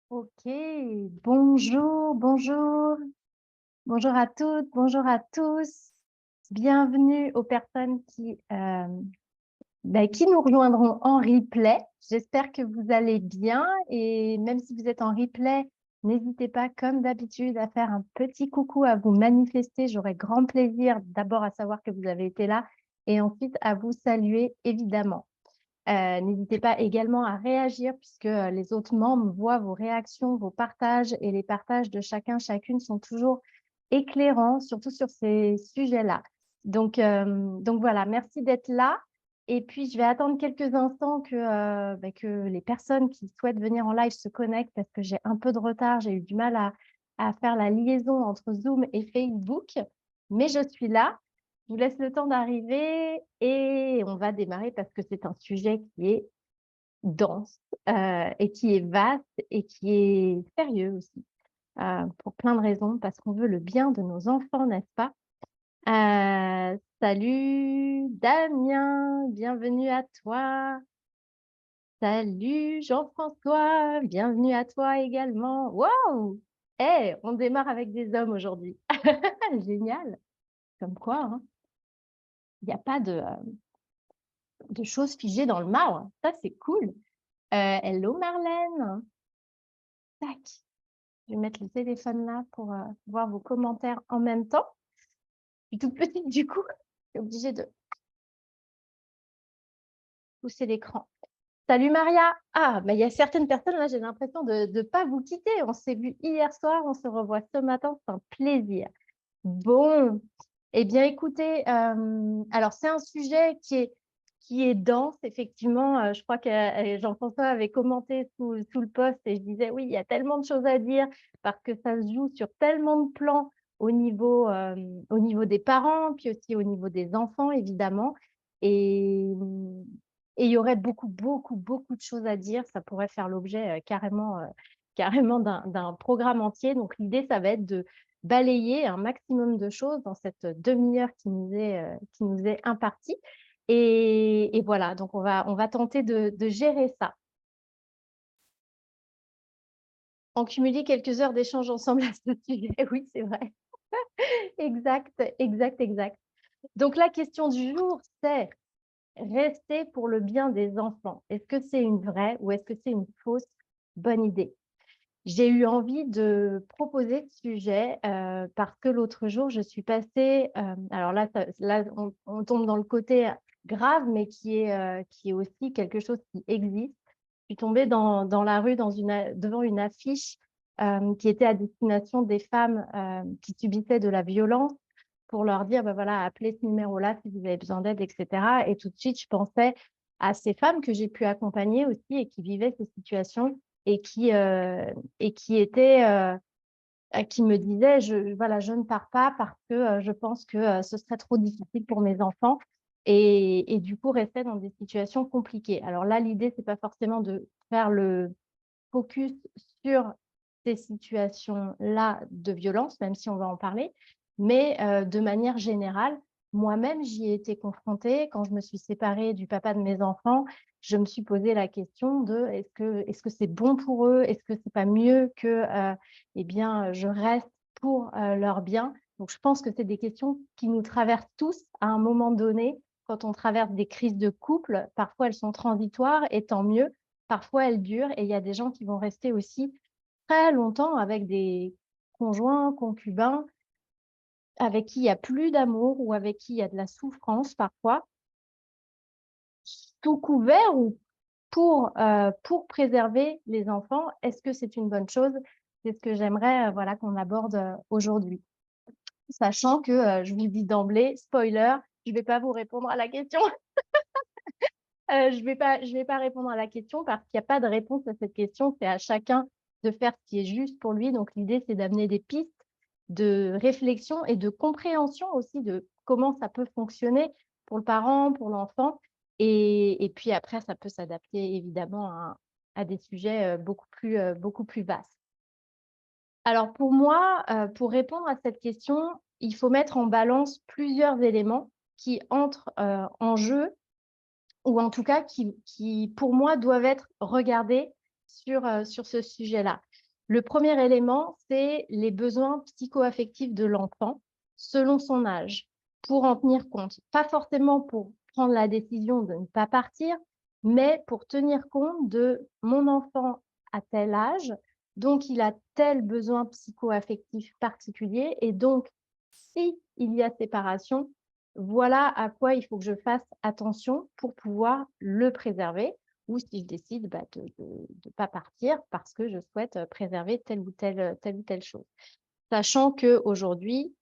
Ok, bonjour, bonjour, bonjour à toutes, bonjour à tous. Bienvenue aux personnes qui nous rejoindront en replay. J'espère que vous allez bien et même si vous êtes en replay, n'hésitez pas, comme d'habitude, à faire un petit coucou, à vous manifester. J'aurai grand plaisir d'abord à savoir que vous avez été là et ensuite à vous saluer, évidemment. N'hésitez pas également à réagir puisque les autres membres voient vos réactions, vos partages et les partages de chacun, chacune sont toujours éclairants, surtout sur ces sujets-là. Donc voilà, merci d'être là. Et puis, je vais attendre quelques instants que les personnes qui souhaitent venir en live se connectent parce que j'ai un peu de retard. J'ai eu du mal à faire la liaison entre Zoom et Facebook, mais je suis là. Je vous laisse le temps d'arriver et on va démarrer parce que c'est un sujet qui est dense et qui est vaste et qui est sérieux aussi pour plein de raisons, parce qu'on veut le bien de nos enfants, n'est-ce pas? Salut Damien, bienvenue à toi. Salut Jean-François, bienvenue à toi également. Waouh! Hey, on démarre avec des hommes aujourd'hui. Génial. Comme quoi, hein, il n'y a pas de choses figées dans le marbre. Ça, c'est cool. Hello Marlène. Tac. Je vais mettre le téléphone là pour voir vos commentaires en même temps. Je suis toute petite du coup. Je suis obligée de pousser l'écran. Salut Maria. Ah, il y a certaines personnes là, j'ai l'impression de ne pas vous quitter. On s'est vu hier soir, on se revoit ce matin. C'est un plaisir. Bon, eh bien, écoutez, alors c'est un sujet qui est dense, effectivement. Je crois que Jean-François avait commenté sous le post et je disais, oui, il y a tellement de choses à dire parce que ça se joue sur tellement de plans au niveau des parents, puis aussi au niveau des enfants, évidemment. Et, et il y aurait beaucoup, beaucoup, beaucoup de choses à dire. Ça pourrait faire l'objet carrément d'un programme entier. Donc, l'idée, ça va être de balayer un maximum de choses dans cette demi-heure qui nous est impartie. Et voilà, donc on va tenter de gérer ça. En cumuler quelques heures d'échange ensemble à ce sujet. Oui, c'est vrai. Exact, exact, exact. Donc la question du jour, c'est rester pour le bien des enfants. Est-ce que c'est une vraie ou est-ce que c'est une fausse bonne idée? J'ai eu envie de proposer ce sujet parce que l'autre jour, je suis passée, alors là, on tombe dans le côté grave, mais qui est aussi quelque chose qui existe. Je suis tombée dans la rue devant une affiche qui était à destination des femmes qui subissaient de la violence pour leur dire, ben voilà, appelez ce numéro-là si vous avez besoin d'aide, etc. Et tout de suite, je pensais à ces femmes que j'ai pu accompagner aussi et qui vivaient ces situations et qui étaient qui me disaient voilà, je ne pars pas parce que je pense que ce serait trop difficile pour mes enfants et du coup rester dans des situations compliquées. Alors là, l'idée, c'est pas forcément de faire le focus sur ces situations-là de violence, même si on va en parler, mais de manière générale, moi-même, j'y ai été confrontée quand je me suis séparée du papa de mes enfants. Je me suis posé la question de est-ce que c'est bon pour eux? Est-ce que c'est pas mieux que eh bien, je reste pour leur bien? Donc, je pense que c'est des questions qui nous traversent tous à un moment donné quand on traverse des crises de couple. Parfois, elles sont transitoires et tant mieux. Parfois, elles durent et il y a des gens qui vont rester aussi très longtemps avec des conjoints, concubins, avec qui il n'y a plus d'amour ou avec qui il y a de la souffrance parfois, sous couvert ou pour préserver les enfants. Est-ce que c'est une bonne chose? C'est ce que j'aimerais voilà, qu'on aborde aujourd'hui. Sachant que, je vous dis d'emblée, spoiler, je ne vais pas vous répondre à la question. Je vais pas répondre à la question parce qu'il n'y a pas de réponse à cette question. C'est à chacun de faire ce qui est juste pour lui. Donc, l'idée, c'est d'amener des pistes de réflexion et de compréhension aussi de comment ça peut fonctionner pour le parent, pour l'enfant. Et puis après, ça peut s'adapter évidemment à des sujets beaucoup plus vastes. Alors, pour moi, pour répondre à cette question, il faut mettre en balance plusieurs éléments qui entrent en jeu ou en tout cas qui, pour moi, doivent être regardés sur ce sujet-là. Le premier élément, c'est les besoins psycho-affectifs de l'enfant selon son âge, pour en tenir compte. Pas forcément pour prendre la décision de ne pas partir, mais pour tenir compte de mon enfant à tel âge, donc il a tel besoin psycho-affectif particulier, et donc si il y a séparation, voilà à quoi il faut que je fasse attention pour pouvoir le préserver, ou si je décide de ne pas partir parce que je souhaite préserver telle ou telle chose. Sachant qu'aujourd'hui,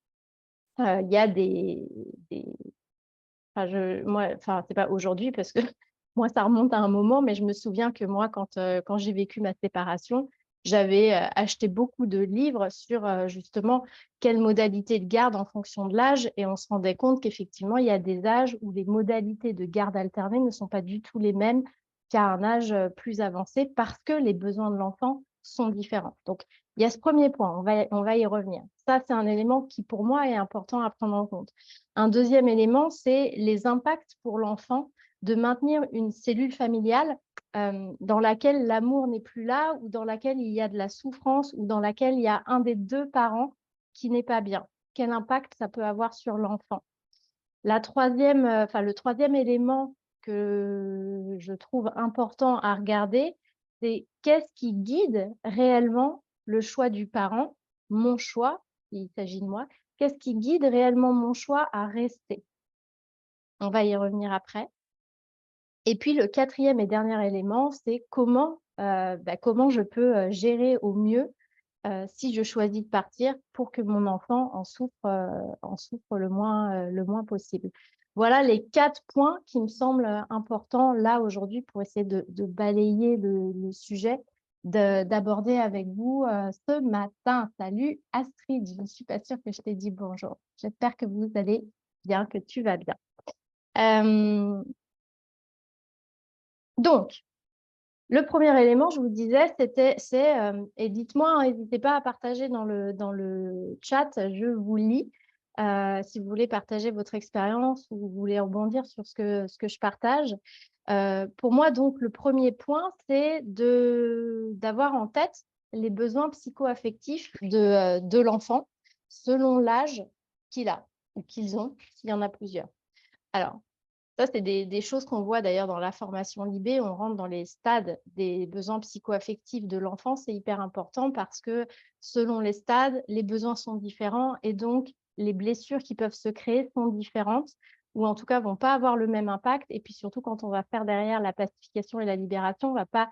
il y a des enfin, c'est pas aujourd'hui parce que moi, ça remonte à un moment, mais je me souviens que moi, quand j'ai vécu ma séparation, j'avais acheté beaucoup de livres sur justement quelles modalités de garde en fonction de l'âge, et on se rendait compte qu'effectivement, il y a des âges où les modalités de garde alternée ne sont pas du tout les mêmes qu'à un âge plus avancé parce que les besoins de l'enfant sont différents. Donc, il y a ce premier point, on va y revenir. Ça, c'est un élément qui, pour moi, est important à prendre en compte. Un deuxième élément, c'est les impacts pour l'enfant de maintenir une cellule familiale dans laquelle l'amour n'est plus là, ou dans laquelle il y a de la souffrance, ou dans laquelle il y a un des deux parents qui n'est pas bien. Quel impact ça peut avoir sur l'enfant? Le troisième élément que je trouve important à regarder, c'est qu'est-ce qui guide réellement le choix du parent, mon choix, il s'agit de moi, qu'est-ce qui guide réellement mon choix à rester? On va y revenir après. Et puis le quatrième et dernier élément, c'est comment je peux gérer au mieux si je choisis de partir pour que mon enfant en souffre le moins possible. Voilà les 4 points qui me semblent importants là aujourd'hui pour essayer de balayer le sujet, d'aborder avec vous ce matin. Salut Astrid, je ne suis pas sûre que je t'ai dit bonjour. J'espère que vous allez bien, que tu vas bien. Donc, le premier élément, je vous disais, et dites-moi, n'hésitez pas à partager dans le chat, je vous lis, si vous voulez partager votre expérience ou vous voulez rebondir sur ce que je partage. Pour moi, donc, le premier point, c'est d'avoir en tête les besoins psycho-affectifs de l'enfant selon l'âge qu'il a ou qu'ils ont, s'il y en a plusieurs. Alors, ça, c'est des choses qu'on voit d'ailleurs dans la formation Libé. On rentre dans les stades des besoins psycho-affectifs de l'enfant. C'est hyper important parce que selon les stades, les besoins sont différents et donc les blessures qui peuvent se créer sont différentes, ou en tout cas ne vont pas avoir le même impact. Et puis surtout, quand on va faire derrière la pacification et la libération, on ne va pas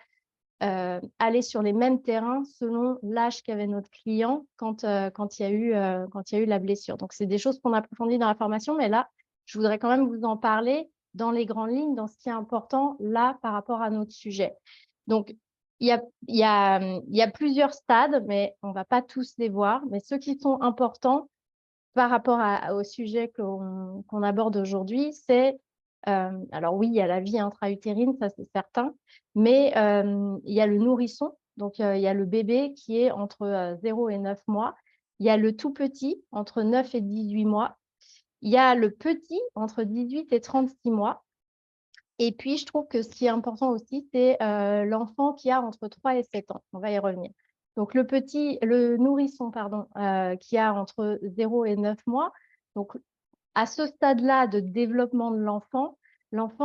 aller sur les mêmes terrains selon l'âge qu'avait notre client quand il y a eu la blessure. Donc, c'est des choses qu'on approfondit dans la formation, mais là, je voudrais quand même vous en parler dans les grandes lignes, dans ce qui est important là par rapport à notre sujet. Donc, il y a plusieurs stades, mais on ne va pas tous les voir. Mais ceux qui sont importants par rapport au sujet qu'on aborde aujourd'hui, c'est, alors oui, il y a la vie intra-utérine, ça c'est certain, mais il y a le nourrisson, donc il y a le bébé qui est entre 0 et 9 mois, il y a le tout petit entre 9 et 18 mois, il y a le petit entre 18 et 36 mois, et puis je trouve que ce qui est important aussi, c'est l'enfant qui a entre 3 et 7 ans. On va y revenir. Donc le nourrisson, pardon, qui a entre 0 et 9 mois. Donc à ce stade-là de développement de l'enfant,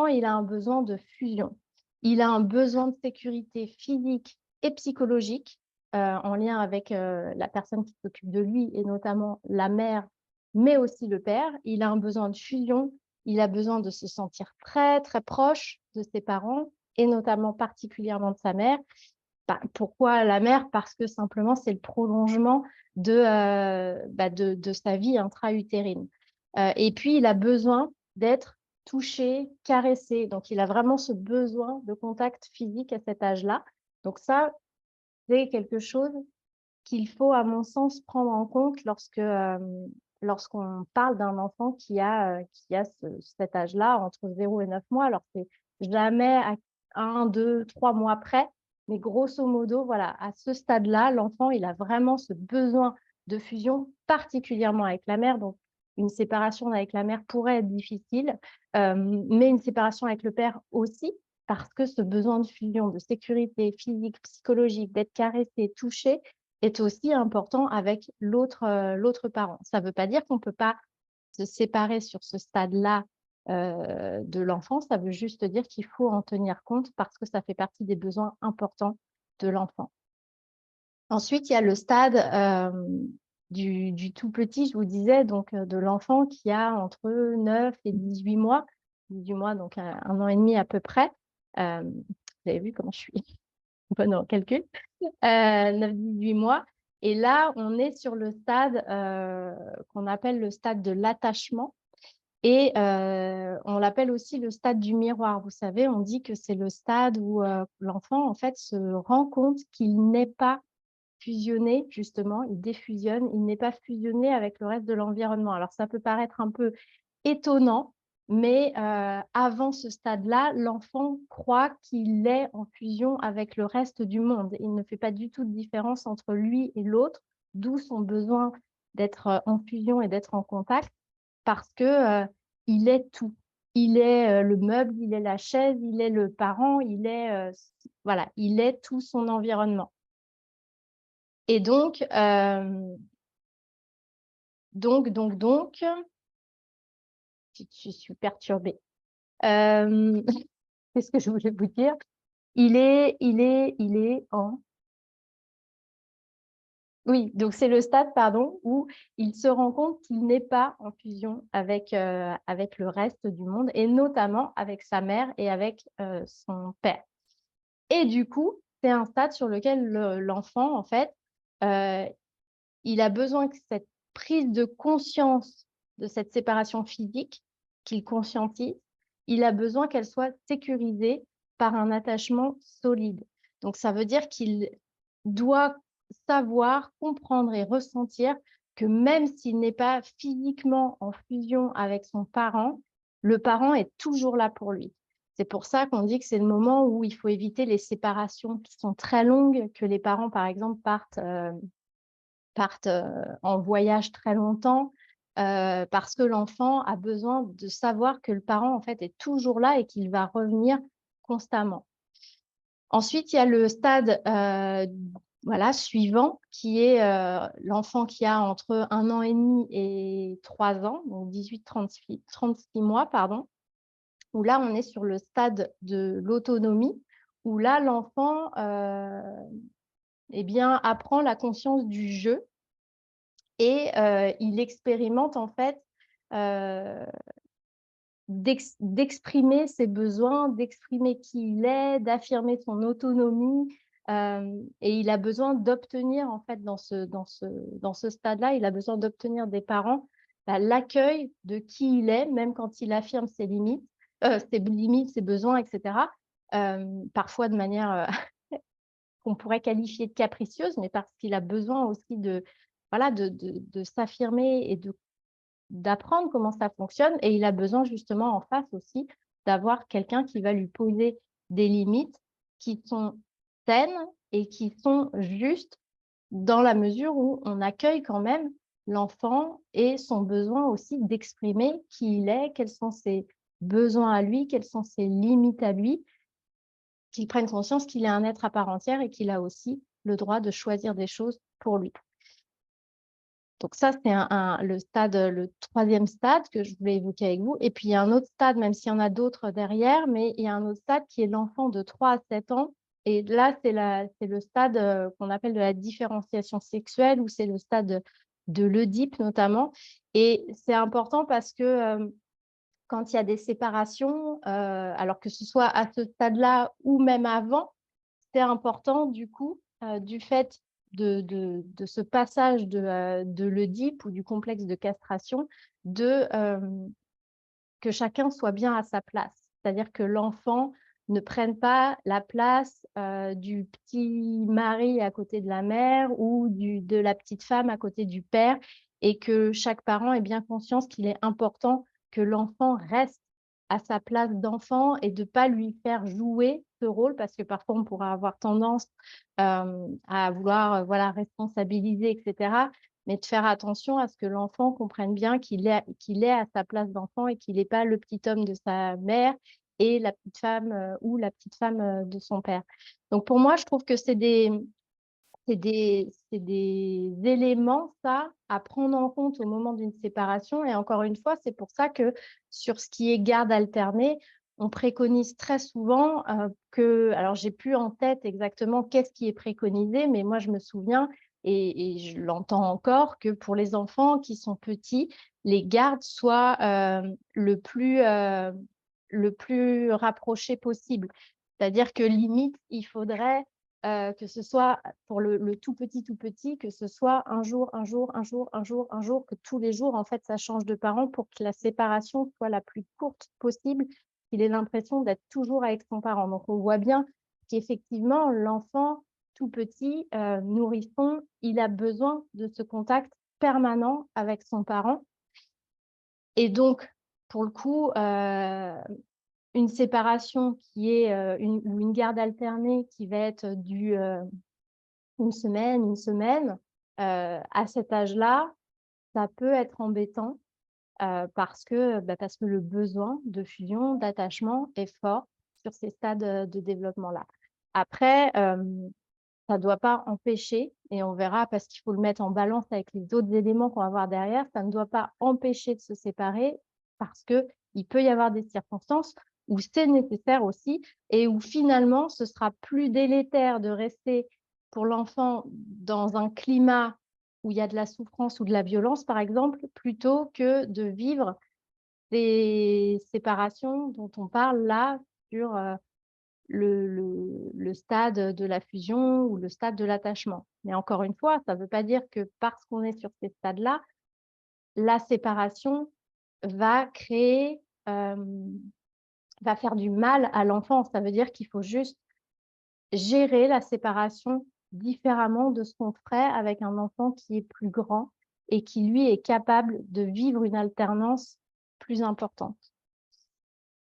il a un besoin de fusion. Il a un besoin de sécurité physique et psychologique en lien avec la personne qui s'occupe de lui, et notamment la mère, mais aussi le père. Il a un besoin de fusion. Il a besoin de se sentir très, très proche de ses parents, et notamment particulièrement de sa mère. Pourquoi la mère? Parce que simplement, c'est le prolongement de sa vie intra-utérine. Et puis, il a besoin d'être touché, caressé. Donc, il a vraiment ce besoin de contact physique à cet âge-là. Donc, ça, c'est quelque chose qu'il faut, à mon sens, prendre en compte lorsqu'on parle d'un enfant qui a cet âge-là, entre 0 et 9 mois. Alors, c'est jamais à 1, 2, 3 mois près, mais grosso modo, voilà, à ce stade-là, l'enfant, il a vraiment ce besoin de fusion, particulièrement avec la mère. Donc, une séparation avec la mère pourrait être difficile, mais une séparation avec le père aussi, parce que ce besoin de fusion, de sécurité physique, psychologique, d'être caressé, touché, est aussi important avec l'autre parent. Ça ne veut pas dire qu'on ne peut pas se séparer sur ce stade-là de l'enfant, ça veut juste dire qu'il faut en tenir compte parce que ça fait partie des besoins importants de l'enfant. Ensuite, il y a le stade du tout petit, je vous disais, donc de l'enfant qui a entre 9 et 18 mois, 18 mois, donc 1 an et demi à peu près. Vous avez vu comment je suis bonne en calcul. 9-18 mois. Et là, on est sur le stade qu'on appelle le stade de l'attachement. Et on l'appelle aussi le stade du miroir. Vous savez, on dit que c'est le stade où l'enfant, en fait, se rend compte qu'il n'est pas fusionné, justement, il défusionne, il n'est pas fusionné avec le reste de l'environnement. Alors, ça peut paraître un peu étonnant, mais avant ce stade-là, l'enfant croit qu'il est en fusion avec le reste du monde. Il ne fait pas du tout de différence entre lui et l'autre, d'où son besoin d'être en fusion et d'être en contact, parce que il est tout. Il est le meuble, il est la chaise, il est le parent, voilà, il est tout son environnement. Et donc, je suis perturbée. Qu'est-ce que je voulais vous dire? Il est en... Oui, donc c'est le stade, pardon, où il se rend compte qu'il n'est pas en fusion avec le reste du monde, et notamment avec sa mère et avec son père. Et du coup, c'est un stade sur lequel l'enfant, en fait, il a besoin que cette prise de conscience de cette séparation physique qu'il conscientise, il a besoin qu'elle soit sécurisée par un attachement solide. Donc, ça veut dire qu'il doit savoir, comprendre et ressentir que même s'il n'est pas physiquement en fusion avec son parent, le parent est toujours là pour lui. C'est pour ça qu'on dit que c'est le moment où il faut éviter les séparations qui sont très longues, que les parents, par exemple, partent en voyage très longtemps, parce que l'enfant a besoin de savoir que le parent, en fait, est toujours là et qu'il va revenir constamment. Ensuite, il y a le stade voilà, suivant, qui est l'enfant qui a entre 1 an et demi et 3 ans, donc 18-36 mois, pardon, où là, on est sur le stade de l'autonomie, où là, l'enfant eh bien, apprend la conscience du jeu et il expérimente en fait d'exprimer ses besoins, d'exprimer qui il est, d'affirmer son autonomie. Et il a besoin d'obtenir, en fait, dans ce stade-là, il a besoin d'obtenir des parents l'accueil de qui il est, même quand il affirme ses limites, ses besoins, etc. Parfois de manière qu'on pourrait qualifier de capricieuse, mais parce qu'il a besoin aussi voilà, de s'affirmer et d'apprendre comment ça fonctionne. Et il a besoin justement en face aussi d'avoir quelqu'un qui va lui poser des limites qui sont saines et qui sont justes dans la mesure où on accueille quand même l'enfant et son besoin aussi d'exprimer qui il est, quels sont ses besoins à lui, quelles sont ses limites à lui, qu'il prenne conscience qu'il est un être à part entière et qu'il a aussi le droit de choisir des choses pour lui. Donc ça, c'est le troisième stade que je voulais évoquer avec vous. Et puis, il y a un autre stade, même s'il y en a d'autres derrière, mais il y a un autre stade qui est l'enfant de 3 à 7 ans. Et là, c'est le stade qu'on appelle de la différenciation sexuelle, ou c'est le stade de l'Oedipe notamment. Et c'est important parce que quand il y a des séparations, alors que ce soit à ce stade-là ou même avant, c'est important du coup, du fait de ce passage de l'Oedipe ou du complexe de castration, que chacun soit bien à sa place. C'est-à-dire que l'enfant ne prenne pas la place du petit mari à côté de la mère ou de la petite femme à côté du père, et que chaque parent ait bien conscience qu'il est important que l'enfant reste à sa place d'enfant et de ne pas lui faire jouer ce rôle, parce que parfois on pourra avoir tendance à vouloir voilà, responsabiliser, etc. Mais de faire attention à ce que l'enfant comprenne bien qu'il est à sa place d'enfant et qu'il n'est pas le petit homme de sa mère et la petite femme ou la petite femme de son père. Donc pour moi, je trouve que c'est des c'est des éléments, ça, à prendre en compte au moment d'une séparation. Et encore une fois, c'est pour ça que sur ce qui est garde alternée, on préconise très souvent que, alors j'ai plus en tête exactement qu'est-ce qui est préconisé, mais moi je me souviens et je l'entends encore que pour les enfants qui sont petits, les gardes soient le plus rapprochés possible. C'est-à-dire que limite, il faudrait que ce soit pour le tout petit, que ce soit un jour, un jour, un jour, un jour, un jour, que tous les jours, en fait, ça change de parents pour que la séparation soit la plus courte possible, qu'il ait l'impression d'être toujours avec son parent. Donc, on voit bien qu'effectivement, l'enfant tout petit, nourrisson, il a besoin de ce contact permanent avec son parent. Et donc, pour le coup, une séparation qui est ou une garde alternée qui va être une semaine, à cet âge-là, ça peut être embêtant parce que le besoin de fusion, d'attachement est fort sur ces stades de développement-là. Après, ça ne doit pas empêcher, et on verra parce qu'il faut le mettre en balance avec les autres éléments qu'on va voir derrière, ça ne doit pas empêcher de se séparer parce qu'il peut y avoir des circonstances où c'est nécessaire aussi et où finalement ce sera plus délétère de rester pour l'enfant dans un climat où il y a de la souffrance ou de la violence, par exemple, plutôt que de vivre des séparations dont on parle là sur le stade de la fusion ou le stade de l'attachement. Mais encore une fois, ça ne veut pas dire que parce qu'on est sur ces stades-là, la séparation va créer, va faire du mal à l'enfant. Ça veut dire qu'il faut juste gérer la séparation différemment de ce qu'on ferait avec un enfant qui est plus grand et qui, lui, est capable de vivre une alternance plus importante.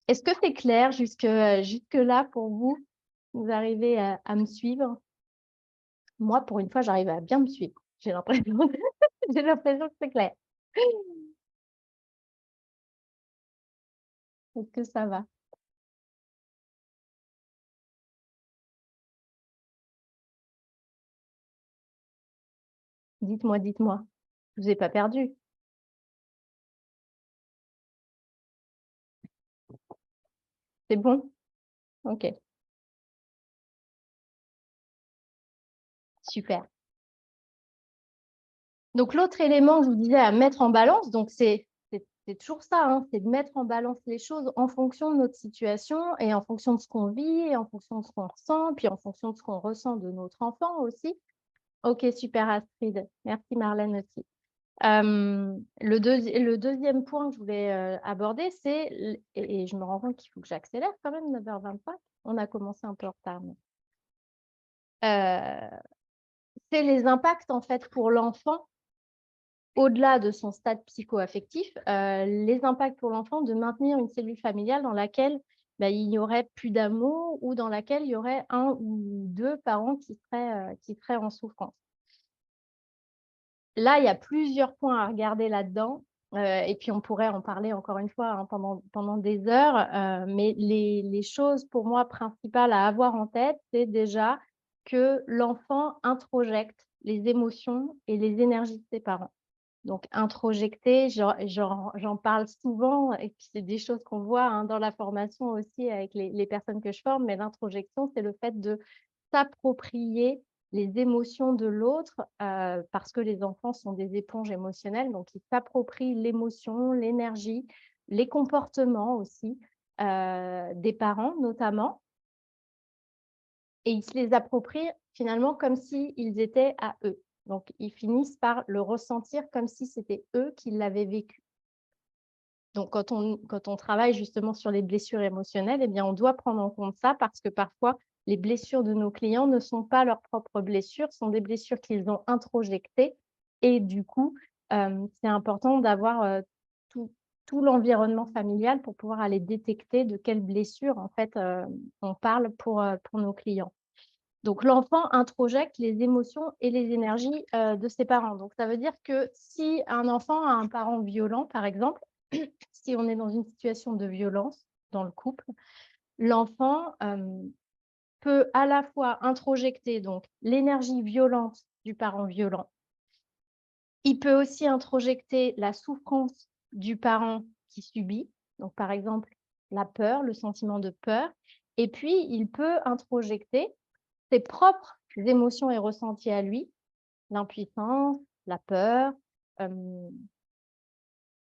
Est-ce que c'est clair jusque-là pour vous? Vous arrivez à me suivre? Moi, pour une fois, j'arrive à bien me suivre. J'ai l'impression j'ai l'impression que c'est clair. Est-ce que ça va? Dites-moi, dites-moi. Je vous ai pas perdu? C'est bon? OK, super. Donc l'autre élément que je vous disais à mettre en balance, donc c'est toujours ça, hein, c'est de mettre en balance les choses en fonction de notre situation et en fonction de ce qu'on vit et en fonction de ce qu'on ressent, puis en fonction de ce qu'on ressent de notre enfant aussi. OK, super Astrid. Merci Marlène aussi. Le deuxième point que je voulais aborder, c'est, et je me rends compte qu'il faut que j'accélère quand même, 9h25, on a commencé un peu en retard. C'est les impacts en fait pour l'enfant, au-delà de son stade psycho-affectif, les impacts pour l'enfant de maintenir une cellule familiale dans laquelle il n'y aurait plus d'amour ou dans laquelle il y aurait un ou deux parents qui seraient en souffrance. Là, il y a plusieurs points à regarder là-dedans, et puis on pourrait en parler encore une fois, hein, pendant des heures, mais les choses pour moi principales à avoir en tête, c'est déjà que l'enfant introjecte les émotions et les énergies de ses parents. Donc introjecter, j'en parle souvent et puis c'est des choses qu'on voit, hein, dans la formation aussi avec les personnes que je forme, mais l'introjection, c'est le fait de s'approprier les émotions de l'autre, parce que les enfants sont des éponges émotionnelles, donc ils s'approprient l'émotion, l'énergie, les comportements aussi, des parents notamment, et ils se les approprient finalement comme s'ils étaient à eux. Donc ils finissent par le ressentir comme si c'était eux qui l'avaient vécu. Donc quand on travaille justement sur les blessures émotionnelles, eh bien, on doit prendre en compte ça parce que parfois, les blessures de nos clients ne sont pas leurs propres blessures, sont des blessures qu'ils ont introjectées et du coup, c'est important d'avoir, tout l'environnement familial pour pouvoir aller détecter de quelles blessures en fait, on parle pour nos clients. Donc l'enfant introjecte les émotions et les énergies, de ses parents. Donc ça veut dire que si un enfant a un parent violent, par exemple, si on est dans une situation de violence dans le couple, l'enfant, peut à la fois introjecter donc l'énergie violente du parent violent. Il peut aussi introjecter la souffrance du parent qui subit, donc par exemple la peur, le sentiment de peur, et puis il peut introjecter ses propres émotions et ressentis à lui, l'impuissance, la peur, hem,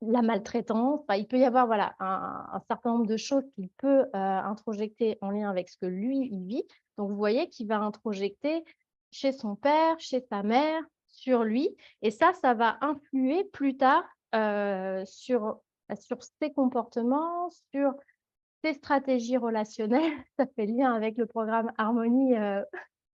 la maltraitance. Enfin, il peut y avoir voilà, un certain nombre de choses qu'il peut, introjecter en lien avec ce que lui, il vit. Donc vous voyez qu'il va introjecter chez son père, chez sa mère, sur lui et ça va influer plus tard, sur ses comportements, sur ses stratégies relationnelles. Ça fait lien avec le programme Harmonie,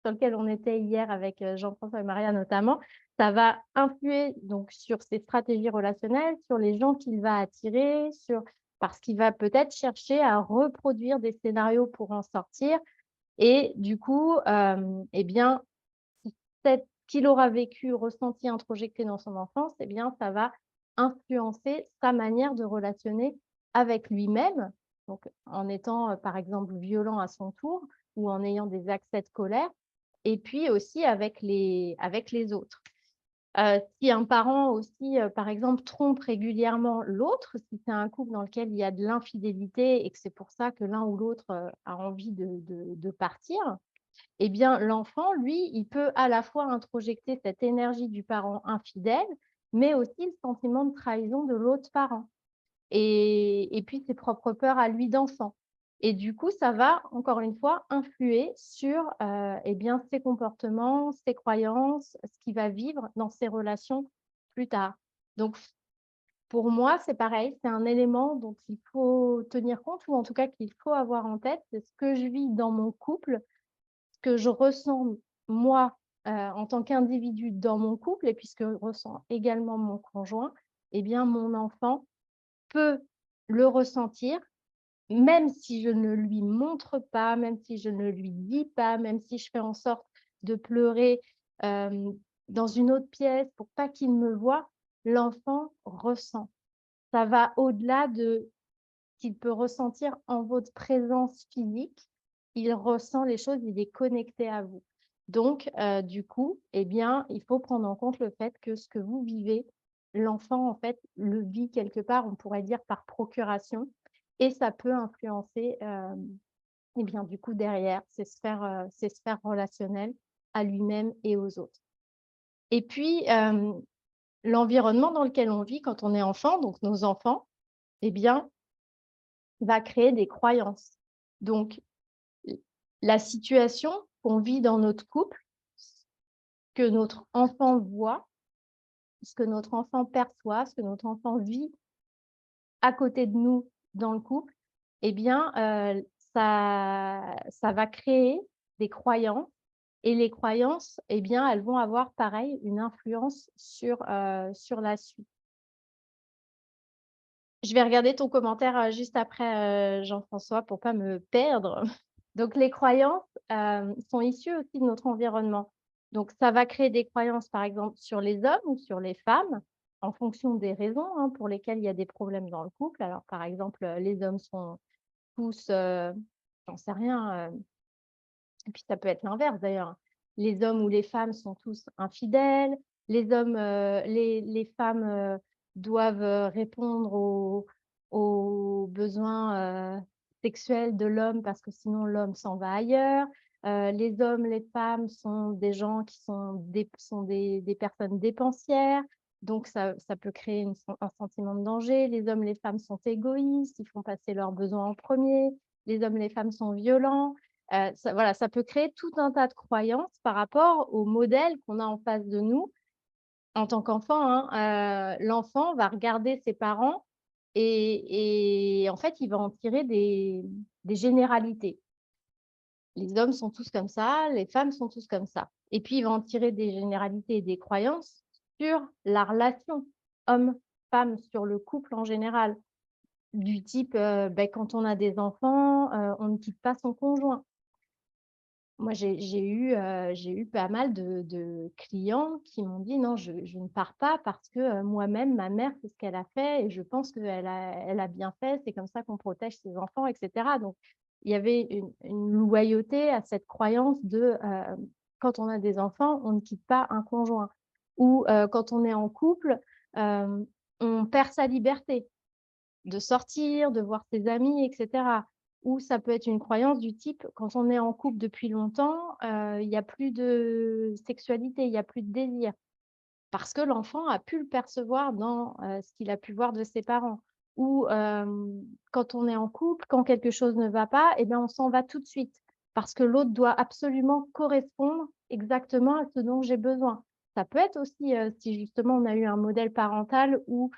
sur lequel on était hier avec, Jean-François et Maria notamment, ça va influer donc sur ses stratégies relationnelles, sur les gens qu'il va attirer, parce qu'il va peut-être chercher à reproduire des scénarios pour en sortir et du coup, et bien, ce qu'il aura vécu, ressenti, introjecté dans son enfance, et bien, ça va influencer sa manière de relationner avec lui-même, donc en étant, par exemple, violent à son tour ou en ayant des accès de colère et puis aussi avec les autres. Si un parent aussi, par exemple, trompe régulièrement l'autre, si c'est un couple dans lequel il y a de l'infidélité et que c'est pour ça que l'un ou l'autre, a envie de partir, eh bien, l'enfant, lui, il peut à la fois introjecter cette énergie du parent infidèle, mais aussi le sentiment de trahison de l'autre parent et puis ses propres peurs à lui d'enfant et du coup, ça va encore une fois influer sur, et bien, ses comportements, ses croyances, ce qu'il va vivre dans ses relations plus tard. Donc pour moi, c'est pareil, c'est un élément dont il faut tenir compte ou en tout cas qu'il faut avoir en tête. C'est ce que je vis dans mon couple, ce que je ressens moi, en tant qu'individu dans mon couple et puis ce que ressent également mon conjoint, eh bien, mon enfant peut le ressentir, même si je ne lui montre pas, même si je ne lui dis pas, même si je fais en sorte de pleurer, dans une autre pièce pour pas qu'il me voie, l'enfant ressent. Ça va au-delà de ce qu'il peut ressentir en votre présence physique. Il ressent les choses, il est connecté à vous. Donc, du coup, eh bien, il faut prendre en compte le fait que ce que vous vivez, l'enfant, en fait, le vit quelque part, on pourrait dire par procuration et ça peut influencer, et bien, du coup, derrière, ses sphères relationnelles à lui-même et aux autres. Et puis, l'environnement dans lequel on vit quand on est enfant, donc nos enfants, eh bien, va créer des croyances. Donc, l la situation qu'on vit dans notre couple, ce que notre enfant voit, ce que notre enfant perçoit, ce que notre enfant vit à côté de nous dans le couple, eh bien, ça va créer des croyances et les croyances, eh bien, elles vont avoir pareil une influence sur la suite. Je vais regarder ton commentaire, juste après, Jean-François, pour pas me perdre. Donc les croyances, sont issues aussi de notre environnement. Donc ça va créer des croyances, par exemple, sur les hommes ou sur les femmes, en fonction des raisons, hein, pour lesquelles il y a des problèmes dans le couple. Alors, par exemple, les hommes sont tous, j'en sais rien, et puis ça peut être l'inverse d'ailleurs, hein. Les hommes ou les femmes sont tous infidèles, les hommes, les femmes, doivent, répondre aux besoins, sexuels de l'homme parce que sinon l'homme s'en va ailleurs. Les hommes, les femmes sont des gens qui sont des personnes dépensières, donc ça peut créer un sentiment de danger. Les hommes, les femmes sont égoïstes, ils font passer leurs besoins en premier. Les hommes, les femmes sont violents. Ça voilà, ça peut créer tout un tas de croyances par rapport au modèle qu'on a en face de nous en tant qu'enfant, hein. L'enfant va regarder ses parents et en fait, il va en tirer des généralités. Les hommes sont tous comme ça, les femmes sont tous comme ça et puis il va en tirer des généralités et des croyances sur la relation homme-femme, sur le couple en général, du type, quand on a des enfants, on ne quitte pas son conjoint. Moi, j'ai eu pas mal de clients qui m'ont dit: «Non, je ne pars pas parce que, moi-même, ma mère, c'est ce qu'elle a fait et je pense qu'elle a bien fait, c'est comme ça qu'on protège ses enfants» et cetera. Donc il y avait une loyauté à cette croyance de, quand on a des enfants, on ne quitte pas un conjoint ou quand on est en couple, on perd sa liberté de sortir, de voir ses amis et cetera. Ou ça peut être une croyance du type, quand on est en couple depuis longtemps, il y a plus de sexualité, il y a plus de désir. Parce que l'enfant a pu le percevoir dans, ce qu'il a pu voir de ses parents. Ou, quand on est en couple, quand quelque chose ne va pas, et bien, on s'en va tout de suite. Parce que l'autre doit absolument correspondre exactement à ce dont j'ai besoin. Ça peut être aussi, si justement on a eu un modèle parental où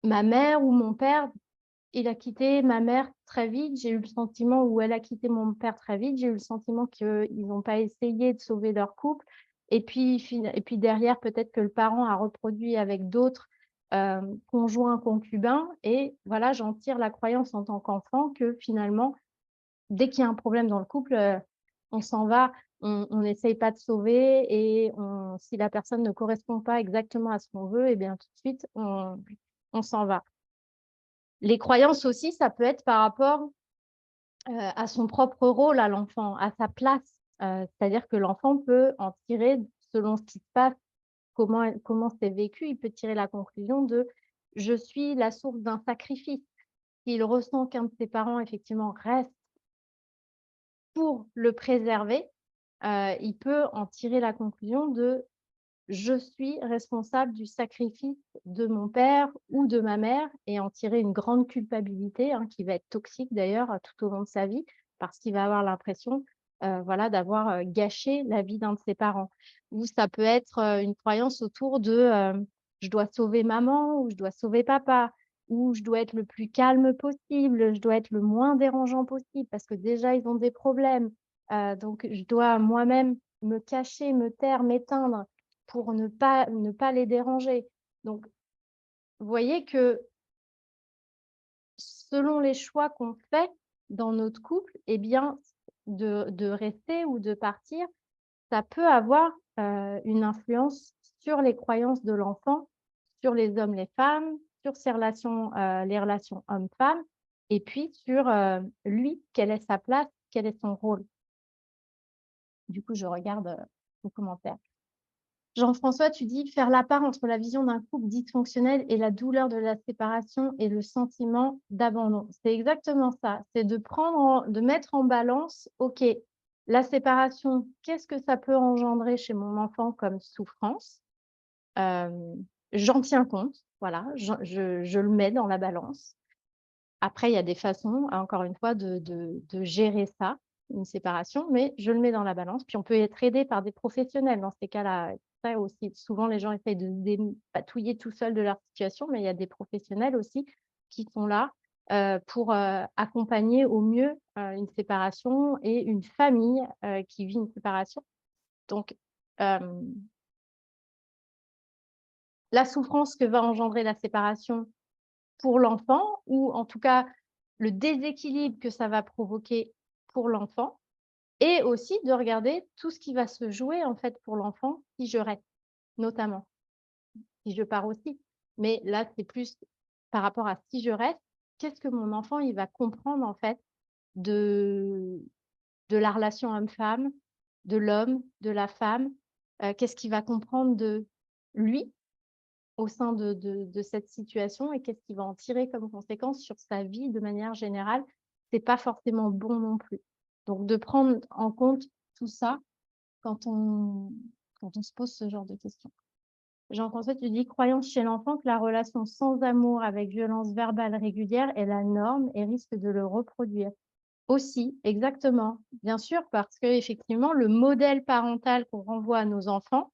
ma mère ou mon père, il a quitté ma mère très vite, j'ai eu le sentiment ou elle a quitté mon père très vite, j'ai eu le sentiment qu'ils n'ont pas essayé de sauver leur couple et puis derrière peut-être que le parent a reproduit avec d'autres, conjoints, concubins et voilà, j'en tire la croyance en tant qu'enfant que finalement, dès qu'il y a un problème dans le couple, on s'en va, on n'essaye pas de sauver et on si la personne ne correspond pas exactement à ce qu'on veut et bien tout de suite on s'en va. Les croyances aussi, ça peut être par rapport, à son propre rôle à l'enfant, à sa place. C'est-à-dire que l'enfant peut en tirer selon ce qui se passe, comment c'est vécu, il peut tirer la conclusion de: «Je suis la source d'un sacrifice». S'il ressent qu'un de ses parents effectivement reste pour le préserver, il peut en tirer la conclusion de: je suis responsable du sacrifice de mon père ou de ma mère et en tirer une grande culpabilité, hein, qui va être toxique d'ailleurs, tout au long de sa vie, parce qu'il va avoir l'impression, voilà, d'avoir, gâché la vie d'un de ses parents. Ou ça peut être, une croyance autour de, «Je dois sauver maman» ou «Je dois sauver papa» ou «Je dois être le plus calme possible, je dois être le moins dérangeant possible» parce que déjà ils ont des problèmes, donc je dois moi-même me cacher, me taire, m'éteindre pour ne pas les déranger. Donc, vous voyez que selon les choix qu'on fait dans notre couple, eh bien, de rester ou de partir, ça peut avoir, une influence sur les croyances de l'enfant, sur les hommes, les femmes, sur ses relations, les relations hommes-femmes et puis sur, lui, quelle est sa place, quel est son rôle. Du coup, je regarde, vos commentaires. Jean-François, tu dis: «Faire la part entre la vision d'un couple dysfonctionnel et la douleur de la séparation et le sentiment d'abandon». C'est exactement ça, c'est de mettre en balance: «OK, la séparation, qu'est-ce que ça peut engendrer chez mon enfant comme souffrance?» J'en tiens compte, voilà, je le mets dans la balance. Après, il y a des façons, encore une fois, de gérer ça, une séparation, mais je le mets dans la balance. Puis on peut être aidé par des professionnels dans ces cas-là. Ça aussi, souvent les gens essayent de se dépatouiller tout seuls de leur situation, mais il y a des professionnels aussi qui sont là, pour, accompagner au mieux, une séparation et une famille, qui vit une séparation. Donc, hem, la souffrance que va engendrer la séparation pour l'enfant ou en tout cas le déséquilibre que ça va provoquer pour l'enfant et aussi de regarder tout ce qui va se jouer en fait pour l'enfant si je reste, notamment. Si je pars aussi, mais là, c'est plus par rapport à si je reste, qu'est-ce que mon enfant il va comprendre en fait de de la relation homme-femme, de l'homme, de la femme? Qu'est-ce qu'il va comprendre de lui au sein de cette situation et qu'est-ce qu'il va en tirer comme conséquence sur sa vie de manière générale? C'est pas forcément bon non plus. Donc de prendre en compte tout ça quand on quand on se pose ce genre de questions. Jean-François, tu dis: «Croyance chez l'enfant que la relation sans amour avec violence verbale régulière est la norme et risque de le reproduire». Aussi, exactement. Bien sûr, parce qu'effectivement, le modèle parental qu'on renvoie à nos enfants,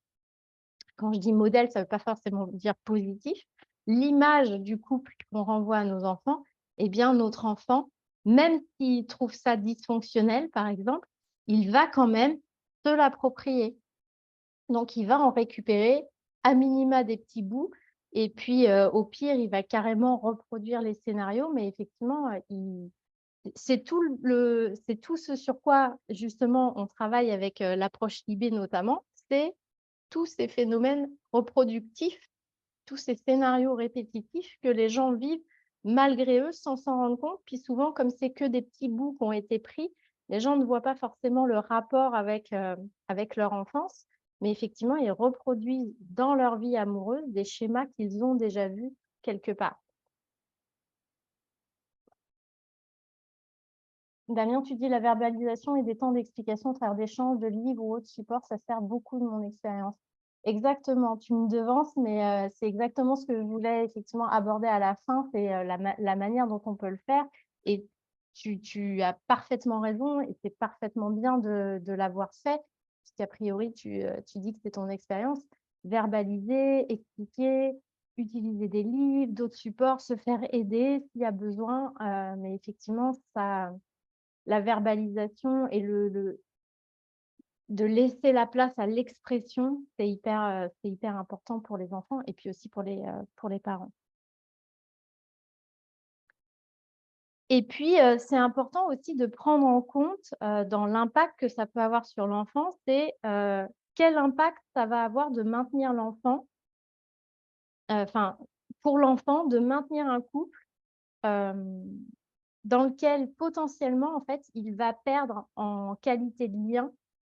quand je dis modèle, ça ne veut pas forcément dire positif. L'image du couple qu'on renvoie à nos enfants, eh bien, notre enfant, même s'il trouve ça dysfonctionnel, par exemple, il va quand même se l'approprier. Donc, il va en récupérer à minima des petits bouts et puis, au pire, il va carrément reproduire les scénarios. Mais effectivement, c'est tout ce sur quoi, justement, on travaille avec, l'approche IB notamment, c'est tous ces phénomènes reproductifs, tous ces scénarios répétitifs que les gens vivent malgré eux, sans s'en rendre compte. Puis souvent, comme c'est que des petits bouts qui ont été pris, les gens ne voient pas forcément le rapport avec leur enfance, mais effectivement, ils reproduisent dans leur vie amoureuse des schémas qu'ils ont déjà vus quelque part. Damien, tu dis la verbalisation et des temps d'explication au travers d'échanges de livres ou autres supports, ça sert beaucoup de mon expérience. Exactement, tu me devances, mais c'est exactement ce que je voulais effectivement aborder à la fin, c'est la manière dont on peut le faire. Et tu as parfaitement raison et c'est parfaitement bien de l'avoir fait, puisqu'a priori, tu dis que c'est ton expérience. Verbaliser, expliquer, utiliser des livres, d'autres supports, se faire aider s'il y a besoin. Mais effectivement, la verbalisation et de laisser la place à l'expression, c'est hyper important pour les enfants et puis aussi pour les parents. Et puis, c'est important aussi de prendre en compte, dans l'impact que ça peut avoir sur l'enfant, c'est, quel impact ça va avoir de maintenir l'enfant, enfin, pour l'enfant, de maintenir un couple, hem, dans lequel potentiellement, en fait, il va perdre en qualité de lien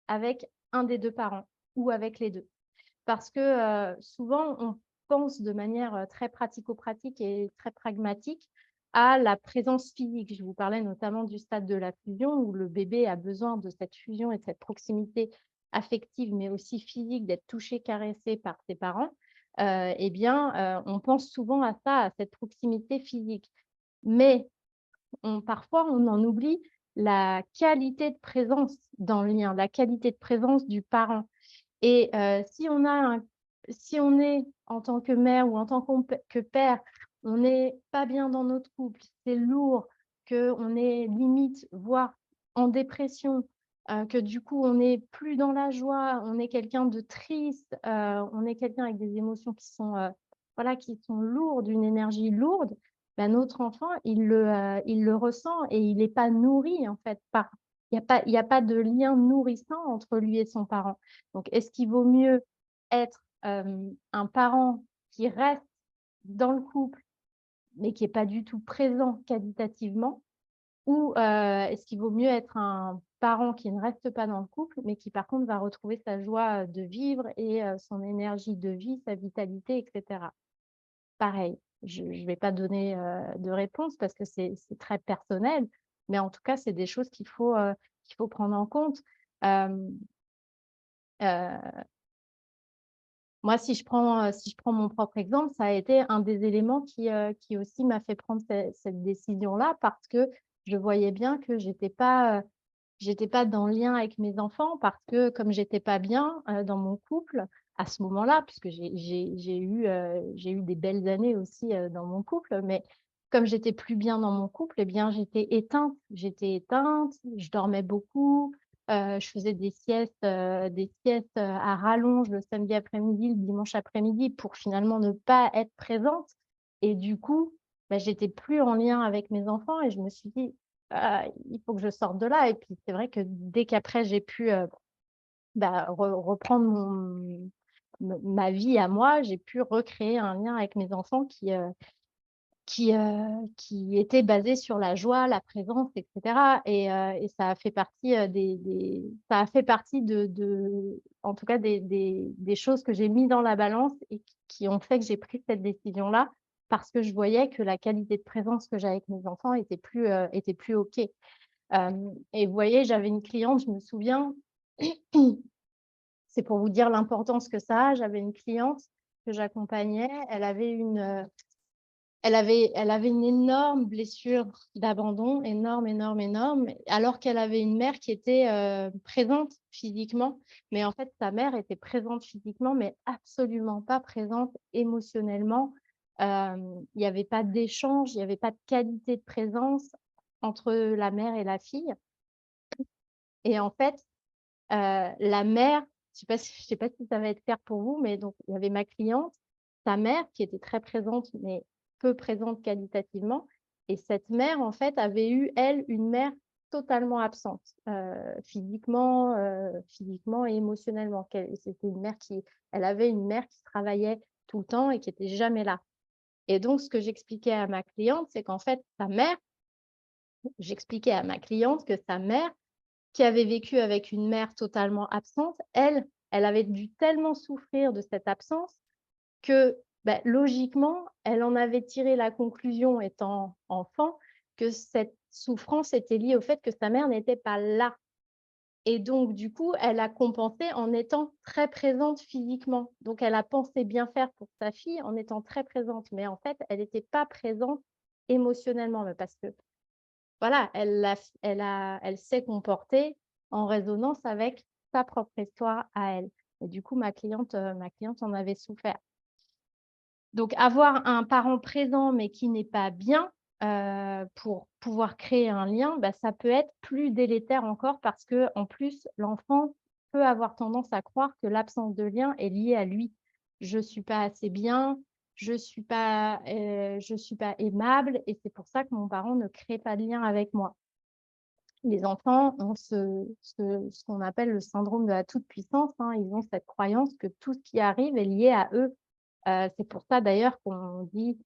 avec un des 2 parents ou avec les 2. Parce que, souvent, on pense de manière, très pratico-pratique et très pragmatique à la présence physique. Je vous parlais notamment du stade de la fusion où le bébé a besoin de cette fusion et de cette proximité affective, mais aussi physique, d'être touché, caressé par ses parents. Et bien, on pense souvent à ça, à cette proximité physique. Mais parfois, on en oublie la qualité de présence dans le lien, la qualité de présence du parent. Et si on est en tant que mère ou en tant que père, on n'est pas bien dans notre couple, c'est lourd, qu'on est limite, voire en dépression, que du coup on n'est plus dans la joie, on est quelqu'un de triste, on est quelqu'un avec des émotions qui sont, voilà, qui sont lourdes, une énergie lourde, bah, notre enfant, il le ressent et il n'est pas nourri en fait par il y a pas de lien nourrissant entre lui et son parent. Donc, est-ce qu'il vaut mieux être, un parent qui reste dans le couple, mais qui est pas du tout présent qualitativement? Ou, est-ce qu'il vaut mieux être un parent qui ne reste pas dans le couple, mais qui par contre va retrouver sa joie, de vivre et son énergie de vie, sa vitalité et cetera? Pareil, je ne vais pas donner, de réponse parce que c'est très personnel, mais en tout cas, c'est des choses qu'il faut prendre en compte. Hem, heu Moi, si je prends mon propre exemple, ça a été un des éléments qui aussi m'a fait prendre cette décision-là parce que je voyais bien que j'étais pas dans le lien avec mes enfants parce que comme j'étais pas bien, dans mon couple à ce moment-là, puisque j'ai eu des belles années aussi, dans mon couple, mais comme j'étais plus bien dans mon couple, eh bien, j'étais éteinte, je dormais beaucoup, je faisais des siestes, à rallonge le samedi après-midi, le dimanche après-midi pour finalement ne pas être présente et du coup, bah, j'étais plus en lien avec mes enfants et je me suis dit: il faut que je sorte de là» et puis c'est vrai que dès qu'après j'ai pu, bah, reprendre ma vie à moi, j'ai pu recréer un lien avec mes enfants qui était basé sur la joie, la présence et cetera et ça a fait partie, des ça a fait partie en tout cas des choses que j'ai mis dans la balance et qui ont fait que j'ai pris cette décision-là, parce que je voyais que la qualité de présence que j'avais avec mes enfants était plus OK. Et vous voyez, j'avais une cliente, je me souviens, c'est pour vous dire l'importance que ça a, j'avais une cliente que j'accompagnais, elle avait une énorme blessure d'abandon, énorme, énorme, énorme, alors qu'elle avait une mère qui était, présente physiquement. Mais en fait, sa mère était présente physiquement, mais absolument pas présente émotionnellement. Il y avait pas d'échange, il y avait pas de qualité de présence entre la mère et la fille et en fait, la mère, je sais pas si ça va être clair pour vous, mais donc il y avait ma cliente, sa mère qui était très présente, mais peu présente qualitativement et cette mère, en fait, avait eu, elle, une mère totalement absente, physiquement et émotionnellement. C'était une mère qui elle avait une mère qui travaillait tout le temps et qui était jamais là Et donc, ce que j'expliquais à ma cliente, c'est qu'en fait, j'expliquais à ma cliente que sa mère, qui avait vécu avec une mère totalement absente, elle avait dû tellement souffrir de cette absence que, bah, logiquement, elle en avait tiré la conclusion, étant enfant, que cette souffrance était liée au fait que sa mère n'était pas là. Et donc du coup, elle a compensé en étant très présente physiquement. Donc elle a pensé bien faire pour sa fille en étant très présente, mais en fait, elle n'était pas présente émotionnellement, mais parce que voilà, elle s'est comportée en résonance avec sa propre histoire à elle. Et du coup, ma cliente en avait souffert. Donc avoir un parent présent, mais qui n'est pas bien, pour pouvoir créer un lien, bah, ça peut être plus délétère encore parce que en plus, l'enfant peut avoir tendance à croire que l'absence de lien est liée à lui. Je suis pas assez bien, je suis pas aimable et c'est pour ça que mon parent ne crée pas de lien avec moi. Les enfants ont ce qu'on appelle le syndrome de la toute-puissance, hein. Ils ont cette croyance que tout ce qui arrive est lié à eux. C'est pour ça d'ailleurs qu'on dit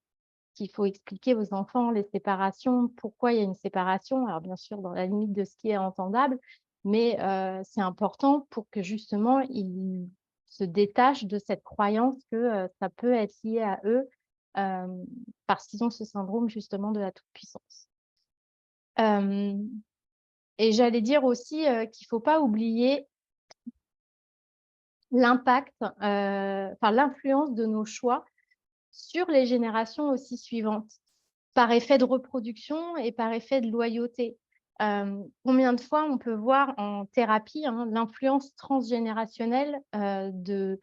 qu'il faut expliquer aux enfants les séparations, pourquoi il y a une séparation. Alors bien sûr, dans la limite de ce qui est entendable, mais c'est important pour que justement ils se détachent de cette croyance que, ça peut être lié à eux, hem, parce qu'ils ont ce syndrome justement de la toute-puissance. Hem Et j'allais dire aussi, qu'il ne faut pas oublier l'impact, enfin l'influence de nos choix sur les générations aussi suivantes, par effet de reproduction et par effet de loyauté. Combien de fois on peut voir en thérapie, hein, l'influence transgénérationnelle, de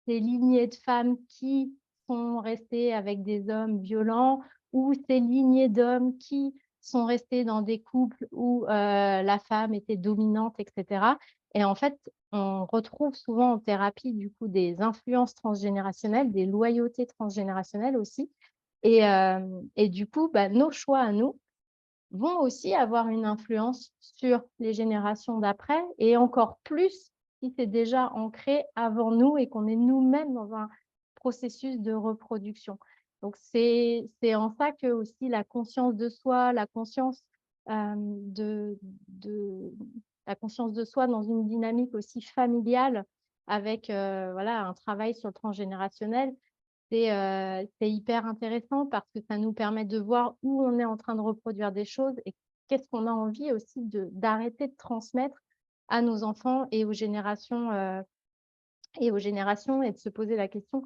ces lignées de femmes qui sont restées avec des hommes violents ou ces lignées d'hommes qui sont restés dans des couples où, la femme était dominante et cetera. Et en fait, on retrouve souvent en thérapie, du coup, des influences transgénérationnelles, des loyautés transgénérationnelles aussi. Et du coup, bah, nos choix à nous vont aussi avoir une influence sur les générations d'après et encore plus si c'est déjà ancré avant nous et qu'on est nous-mêmes dans un processus de reproduction. Donc c'est en ça que aussi la conscience de soi, de la conscience de soi dans une dynamique aussi familiale avec, voilà, un travail sur le transgénérationnel, c'est hyper intéressant parce que ça nous permet de voir où on est en train de reproduire des choses et qu'est-ce qu'on a envie aussi d'arrêter de transmettre à nos enfants et aux générations et de se poser la question: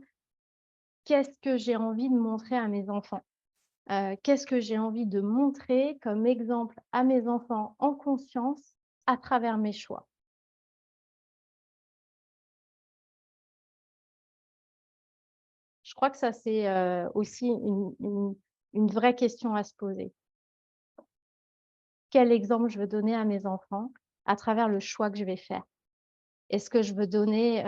«Qu'est-ce que j'ai envie de montrer à mes enfants?» Qu'est-ce que j'ai envie de montrer comme exemple à mes enfants en conscience à travers mes choix? Je crois que ça, c'est, aussi une vraie question à se poser. Quel exemple je veux donner à mes enfants à travers le choix que je vais faire? Est-ce que je veux donner,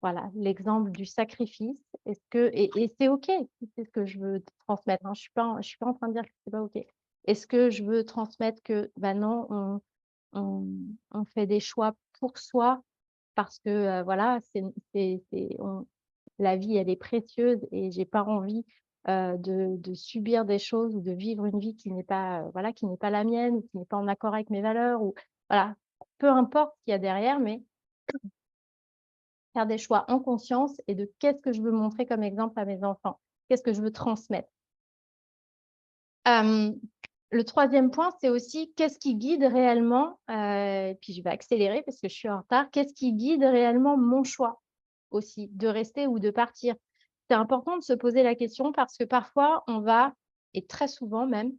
voilà, l'exemple du sacrifice? Et c'est OK si c'est ce que je veux transmettre, hein. Je suis pas en train de dire que c'est pas OK. Est-ce que je veux transmettre que, bah, non, on on fait des choix pour soi parce que, voilà, c'est on la vie, elle est précieuse et j'ai pas envie, de subir des choses ou de vivre une vie qui n'est pas, voilà, qui n'est pas la mienne ou qui n'est pas en accord avec mes valeurs ou voilà, peu importe ce qu'il y a derrière, mais faire des choix en conscience et de qu'est-ce que je veux montrer comme exemple à mes enfants? Qu'est-ce que je veux transmettre? Hem, le troisième point, c'est aussi qu'est-ce qui guide réellement, et puis je vais accélérer parce que je suis en retard. Qu'est-ce qui guide réellement mon choix aussi, de rester ou de partir? C'est important de se poser la question parce que parfois on va et très souvent même,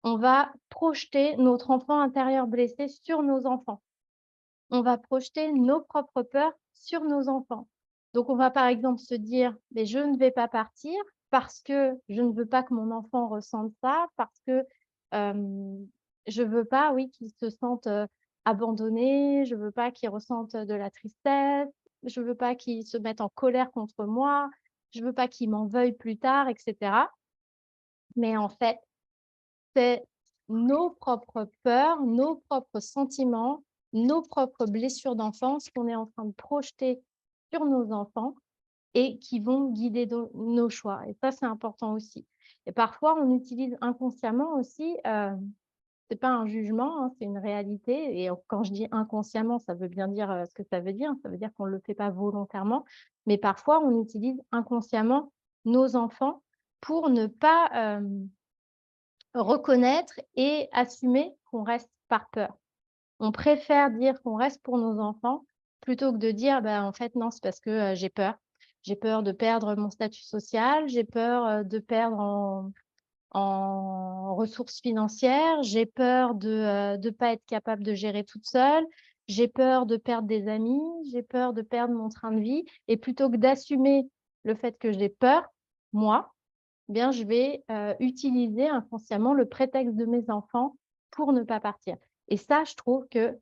on va projeter notre enfant intérieur blessé sur nos enfants. On va projeter nos propres peurs sur nos enfants. Donc on va par exemple se dire: «Mais je ne vais pas partir parce que je ne veux pas que mon enfant ressente ça, parce que, je veux pas, oui, qu'il se sente, abandonné, je veux pas qu'il ressente, de la tristesse, je veux pas qu'il se mette en colère contre moi, je veux pas qu'il m'en veuille plus tard» et cetera. Mais en fait, c'est nos propres peurs, nos propres sentiments, nos propres blessures d'enfance qu'on est en train de projeter sur nos enfants et qui vont guider nos choix. Et ça, c'est important aussi. Et parfois, on utilise inconsciemment aussi, c'est pas un jugement, hein, c'est une réalité. Et quand je dis inconsciemment, ça veut bien dire ce que ça veut dire. Ça veut dire qu'on ne le fait pas volontairement. Mais parfois, on utilise inconsciemment nos enfants pour ne pas reconnaître et assumer qu'on reste par peur. On préfère dire qu'on reste pour nos enfants plutôt que de dire: «Bah, en fait, non, c'est parce que, j'ai peur. J'ai peur de perdre mon statut social, j'ai peur, de perdre en ressources financières, j'ai peur de pas être capable de gérer toute seule, j'ai peur de perdre des amis, j'ai peur de perdre mon train de vie» et plutôt que d'assumer le fait que j'ai peur, moi, eh bien, je vais, utiliser inconsciemment le prétexte de mes enfants pour ne pas partir. Et ça, je trouve que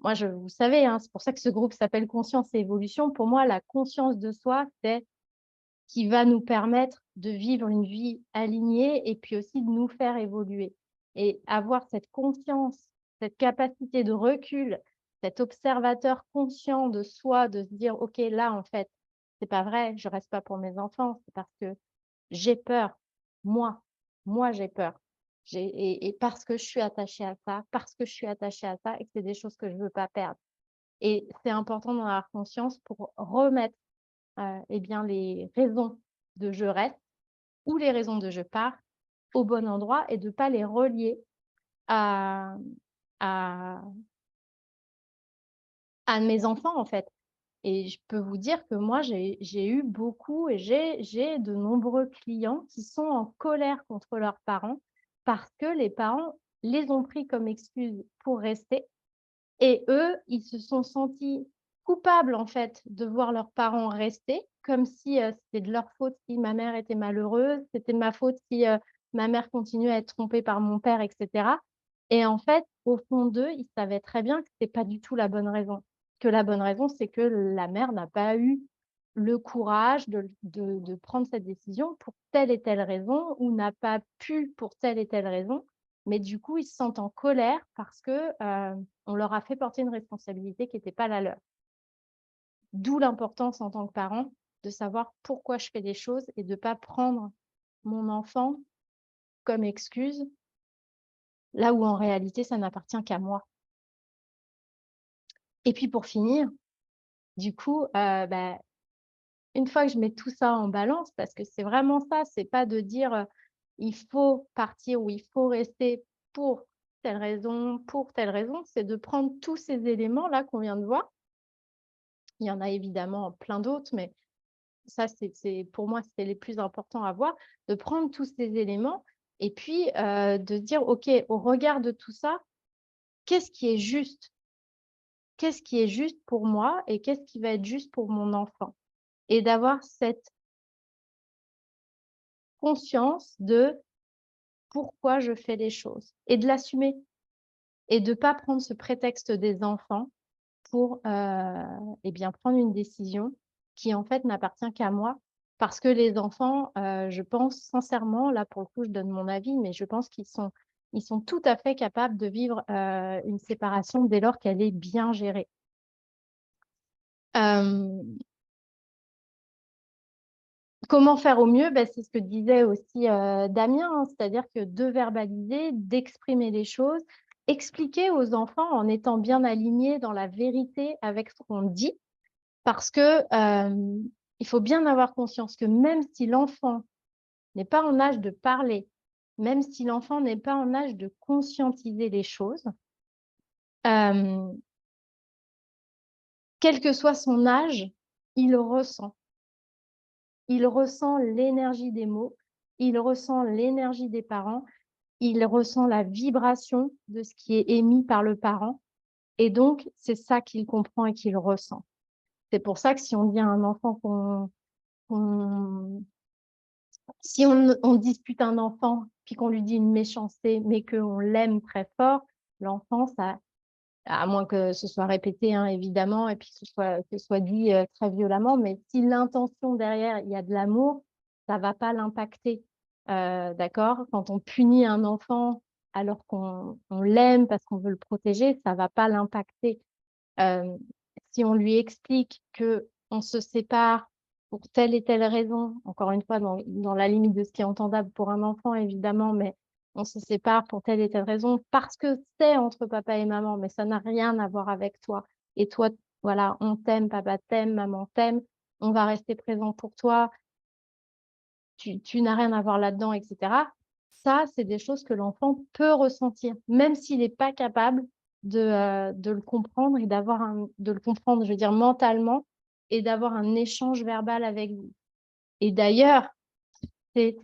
moi, vous savez, hein, c'est pour ça que ce groupe s'appelle Conscience et Évolution. Pour moi, la conscience de soi, c'est qui va nous permettre de vivre une vie alignée et puis aussi de nous faire évoluer. Et avoir cette conscience, cette capacité de recul, cet observateur conscient de soi, de se dire: «OK, là, en fait, c'est pas vrai, je reste pas pour mes enfants, c'est parce que j'ai peur. Moi, moi j'ai peur. Et parce que je suis attachée à ça, parce que je suis attachée à ça et que c'est des choses que je veux pas perdre». Et c'est important d'en avoir conscience pour remettre, eh bien, les raisons de «je reste» ou les raisons de «je pars» au bon endroit et de pas les relier à à à mes enfants, en fait. Et je peux vous dire que moi, j'ai eu beaucoup et j'ai de nombreux clients qui sont en colère contre leurs parents parce que les parents les ont pris comme excuse pour rester et eux, ils se sont sentis coupables, en fait, de voir leurs parents rester, comme si, c'était de leur faute si ma mère était malheureuse, c'était de ma faute si, ma mère continuait à être trompée par mon père et cetera. Et en fait, au fond d'eux, ils savaient très bien que c'était pas du tout la bonne raison. Que la bonne raison, c'est que la mère n'a pas eu le courage de prendre cette décision pour telle et telle raison ou n'a pas pu pour telle et telle raison. Mais du coup, ils se sentent en colère parce que, on leur a fait porter une responsabilité qui était pas la leur. D'où l'importance en tant que parent de savoir pourquoi je fais des choses et de pas prendre mon enfant comme excuse, là où en réalité ça n'appartient qu'à moi. Et puis pour finir, du coup, bah, une fois que je mets tout ça en balance, parce que c'est vraiment ça, c'est pas de dire, «Il faut partir» ou «Il faut rester pour telle raison», c'est de prendre tous ces éléments-là qu'on vient de voir. Il y en a évidemment plein d'autres, mais ça, c'est pour moi, c'est les plus importants à voir, de prendre tous ces éléments et puis, de dire: «OK, au regard de tout ça, qu'est-ce qui est juste? Qu'est-ce qui est juste pour moi et qu'est-ce qui va être juste pour mon enfant?» Et d'avoir cette conscience de pourquoi je fais les choses et de l'assumer et de pas prendre ce prétexte des enfants pour, et bien, prendre une décision qui, en fait, n'appartient qu'à moi. Parce que les enfants, je pense sincèrement, là, pour le coup, je donne mon avis, mais je pense ils sont tout à fait capables de vivre, une séparation dès lors qu'elle est bien gérée. Hem, Comment faire au mieux? Bah, c'est ce que disait aussi, Damien, hein, c'est-à-dire que de verbaliser, d'exprimer les choses, expliquer aux enfants en étant bien alignés dans la vérité avec ce qu'on dit. Parce que, il faut bien avoir conscience que même si l'enfant n'est pas en âge de parler, même si l'enfant n'est pas en âge de conscientiser les choses, hem, quel que soit son âge, il ressent. Il ressent l'énergie des mots, il ressent l'énergie des parents, il ressent la vibration de ce qui est émis par le parent et donc c'est ça qu'il comprend et qu'il ressent. C'est pour ça que si on dit à un enfant qu'on si on dispute un enfant, puis qu'on lui dit une méchanceté, mais qu'on l'aime très fort, l'enfant, ça à moins que ce soit répété, hein, évidemment, et puis que ce soit dit, très violemment, mais si l'intention derrière, il y a de l'amour, ça va pas l'impacter, d'accord? Quand on punit un enfant alors qu'on l'aime parce qu'on veut le protéger, ça va pas l'impacter. Hem, Si on lui explique qu'on se sépare pour telle et telle raison, encore une fois, dans la limite de ce qui est entendable pour un enfant, évidemment, mais on se sépare pour telle et telle raison, parce que c'est entre papa et maman, mais ça n'a rien à voir avec toi. Et toi, voilà, on t'aime, papa t'aime, maman t'aime, on va rester présent pour toi, tu n'as rien à voir là-dedans, etc. Ça, c'est des choses que l'enfant peut ressentir, même s'il n'est pas capable de le comprendre et de le comprendre, je veux dire, mentalement, et d'avoir un échange verbal avec vous. Et d'ailleurs, il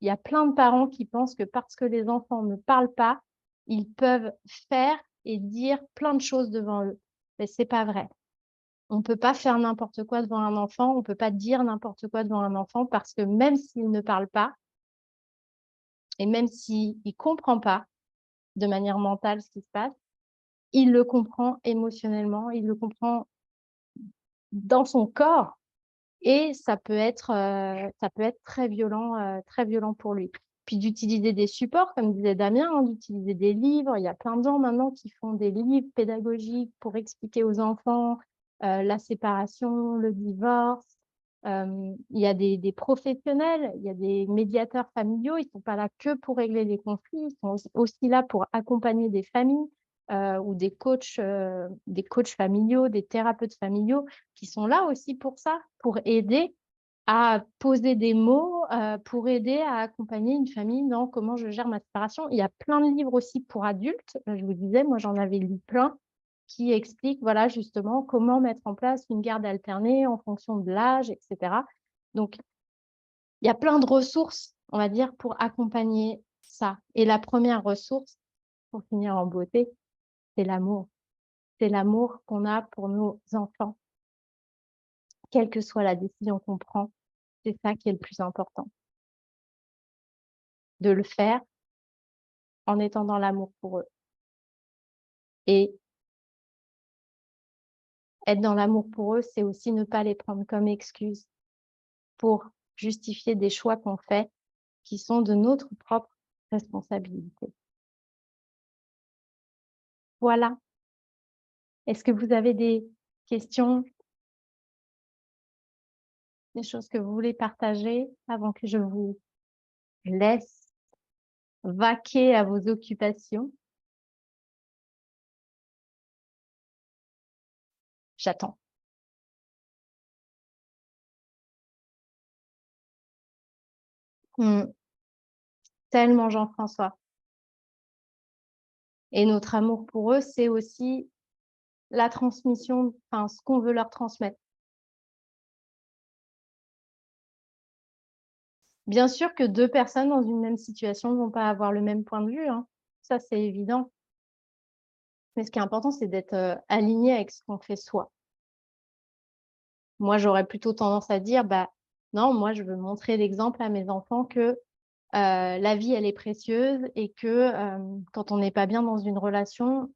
y a plein de parents qui pensent que parce que les enfants ne parlent pas, ils peuvent faire et dire plein de choses devant eux. Mais c'est pas vrai. On ne peut pas faire n'importe quoi devant un enfant, on ne peut pas dire n'importe quoi devant un enfant parce que même s'il ne parle pas, et même s'il ne comprend pas de manière mentale ce qui se passe, il le comprend émotionnellement, il le comprend dans son corps et ça peut être très violent pour lui. Puis d'utiliser des supports, comme disait Damien, hein, d'utiliser des livres. Il y a plein de gens maintenant qui font des livres pédagogiques pour expliquer aux enfants la séparation, le divorce. Il y a des professionnels, il y a des médiateurs familiaux. Ils ne sont pas là que pour régler les conflits, ils sont aussi là pour accompagner des familles ou des coachs familiaux, des thérapeutes familiaux qui sont là aussi pour ça, pour aider à poser des mots, pour aider à accompagner une famille dans comment je gère ma séparation. Il y a plein de livres aussi pour adultes. Je vous disais, moi, j'en avais lu plein qui expliquent, voilà, justement, comment mettre en place une garde alternée en fonction de l'âge, etc. Donc, il y a plein de ressources, on va dire, pour accompagner ça. Et la première ressource, pour finir en beauté, c'est l'amour. C'est l'amour qu'on a pour nos enfants. Quelle que soit la décision qu'on prend, c'est ça qui est le plus important. De le faire en étant dans l'amour pour eux. Et être dans l'amour pour eux, c'est aussi ne pas les prendre comme excuse pour justifier des choix qu'on fait qui sont de notre propre responsabilité. Voilà. Est-ce que vous avez des questions, des choses que vous voulez partager avant que je vous laisse vaquer à vos occupations? J'attends. Tellement Jean-François. Et notre amour pour eux, c'est aussi la transmission, enfin, ce qu'on veut leur transmettre. Bien sûr que 2 personnes dans une même situation ne vont pas avoir le même point de vue, hein. Ça, c'est évident. Mais ce qui est important, c'est d'être aligné avec ce qu'on fait soi. Moi, j'aurais plutôt tendance à dire, bah, non, moi, je veux montrer l'exemple à mes enfants que la vie, elle est précieuse et que quand on n'est pas bien dans une relation,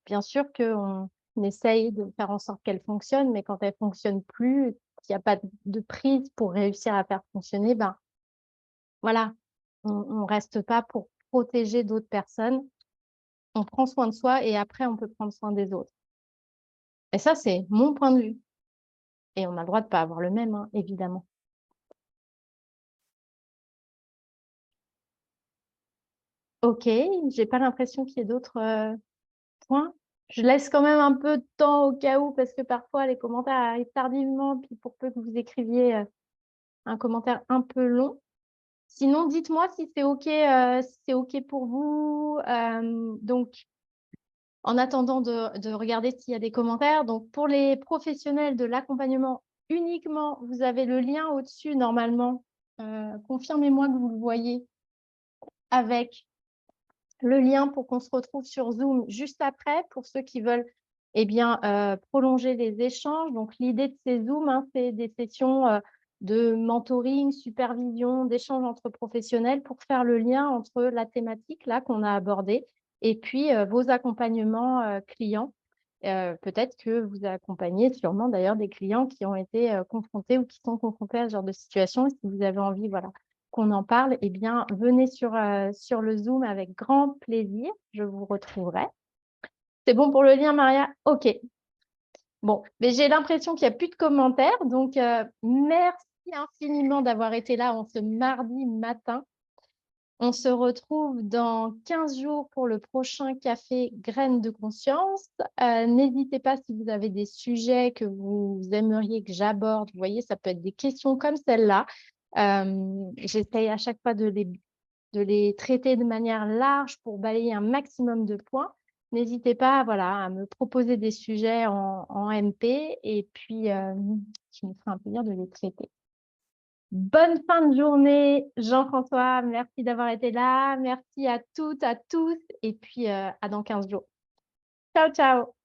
bien sûr qu'on essaye de faire en sorte qu'elle fonctionne, mais quand elle ne fonctionne plus, qu'il n'y a pas de prise pour réussir à faire fonctionner, ben voilà, on ne reste pas pour protéger d'autres personnes. On prend soin de soi et après, on peut prendre soin des autres. Et ça, c'est mon point de vue. Et on a le droit de ne pas avoir le même, hein, évidemment. Ok, j'ai pas l'impression qu'il y ait d'autres points. Je laisse quand même un peu de temps au cas où, parce que parfois les commentaires arrivent tardivement, puis pour peu que vous écriviez un commentaire un peu long. Sinon, dites-moi si c'est OK pour vous. Donc, en attendant de regarder s'il y a des commentaires. Donc, pour les professionnels de l'accompagnement uniquement, vous avez le lien au-dessus normalement. Confirmez-moi que vous le voyez avec le lien pour qu'on se retrouve sur Zoom juste après pour ceux qui veulent prolonger les échanges. Donc, l'idée de ces Zooms, hein, c'est des sessions de mentoring, supervision, d'échange entre professionnels pour faire le lien entre la thématique là qu'on a abordée et puis vos accompagnements clients. Peut-être que vous accompagnez sûrement d'ailleurs des clients qui ont été confrontés ou qui sont confrontés à ce genre de situation. Si vous avez envie, voilà, qu'on en parle, eh bien, venez sur le Zoom avec grand plaisir. Je vous retrouverai. C'est bon pour le lien, Maria? OK. Bon, mais j'ai l'impression qu'il n'y a plus de commentaires. Donc, merci infiniment d'avoir été là en ce mardi matin. On se retrouve dans 15 jours pour le prochain café Graines de conscience. N'hésitez pas si vous avez des sujets que vous aimeriez que j'aborde. Vous voyez, ça peut être des questions comme celle-là. J'essaye à chaque fois de les traiter de manière large pour balayer un maximum de points. N'hésitez pas, voilà, à me proposer des sujets en MP et puis je me ferai un plaisir de les traiter. Bonne fin de journée, Jean-François. Merci d'avoir été là. Merci à toutes, à tous. Et puis, à dans 15 jours. Ciao, ciao.